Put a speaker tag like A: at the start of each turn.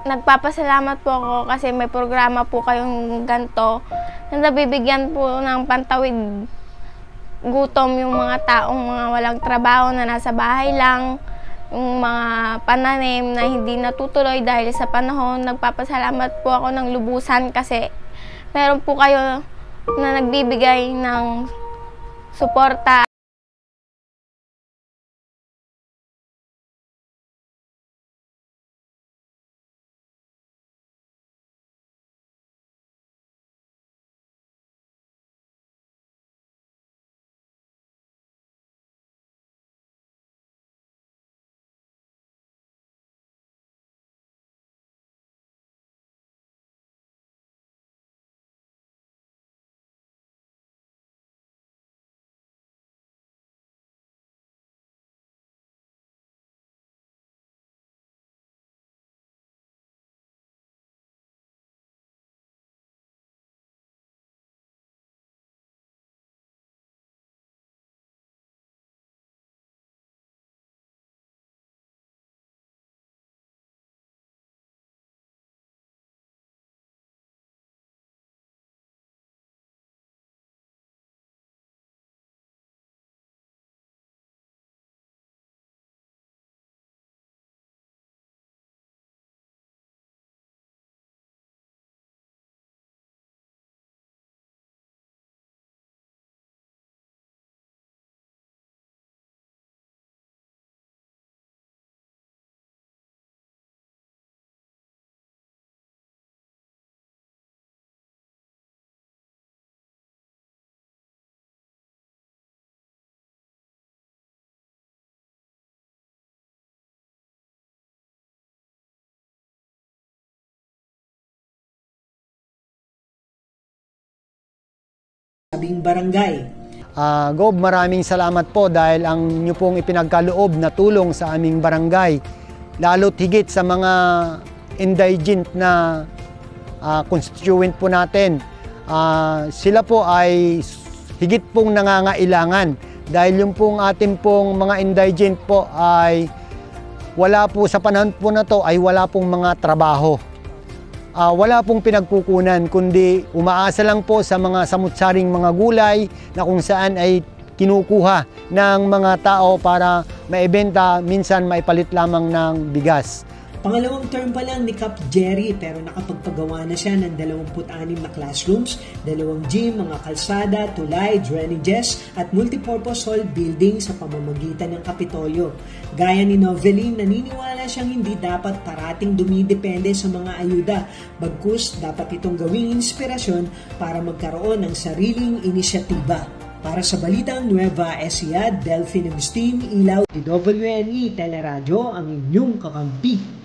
A: Nagpapasalamat po ako kasi may programa po kayong ganito na nabibigyan po ng pantawid gutom yung mga taong mga walang trabaho na nasa bahay lang, yung mga pananim na hindi natutuloy dahil sa panahon. Nagpapasalamat po ako ng lubusan kasi meron po kayo na nagbibigay ng suporta.
B: Sabing barangay.
C: Gob, maraming salamat po dahil ang inyo pong ipinagkaloob na tulong sa aming barangay, lalo't higit sa mga indigent na constituent po natin. Sila po ay higit pong nangangailangan dahil yung pong ating pong mga indigent po ay wala po sa panahon po na to ay wala pong mga trabaho. Wala pong pinagkukunan kundi umaasa lang po sa mga samut-saring mga gulay na kung saan ay kinukuha ng mga tao para maibenta, minsan maipalit lamang ng bigas.
B: Pangalawang term pa lang ni Cap Jerry pero nakapagpagawa na siya ng 26 na classrooms, 2 gym, mga kalsada, tulay, drainages at multipurpose hall building sa pamamagitan ng Kapitolyo. Gaya ni Noveline, naniniwala siyang hindi dapat parating dumidepende sa mga ayuda, bagkus dapat itong gawing inspirasyon para magkaroon ng sariling inisyatiba. Para sa Balitang Nueva Ecija, Delphine Agustin, Ilaw, DWNE Teleradyo, ang inyong kakampi.